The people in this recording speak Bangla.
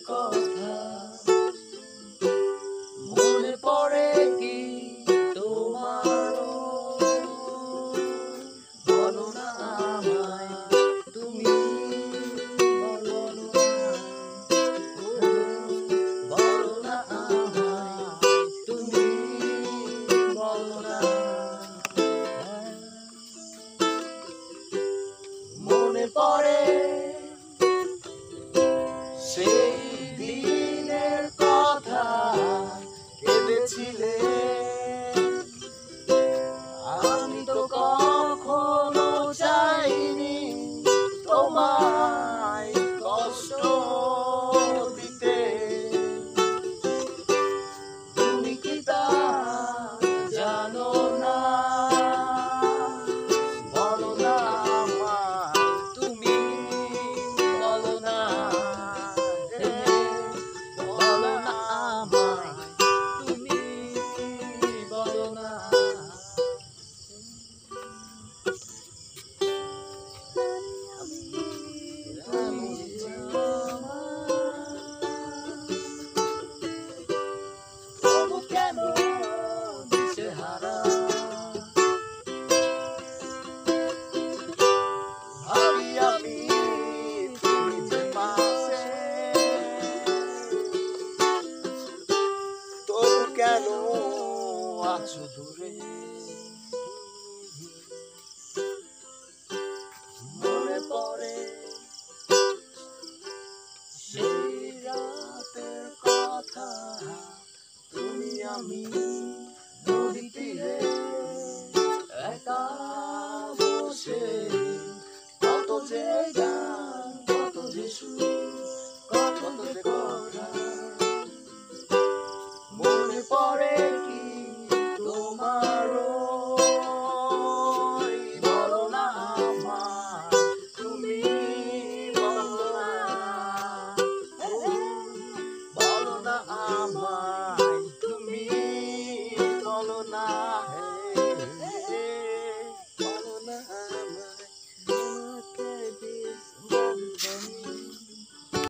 কথা মনে পড়ে কি তোমারও? বলো না আমায় তুমি, বলো না, বলো না আমায় তুমি, বলো না। মনে পড়ে সেই দিনের কথা, কেঁদেছিলে। আমি তো কখনো চাইনি তোমায় কষ্ট দিতে। তুমি কি তা জানো না? বলো না আমায় তুমি, বলো না, বলো না আমায় তুমি, বলো না। তবু কেন দিশেহারা ভাবি আমি তুমি যে পাশে, তবু কেন আছো দূরে? মনে পড়ে সেই রাতের কথা, তুমি আমি নদী তীরে একা বসে, কত যে গান, কত যে সুর।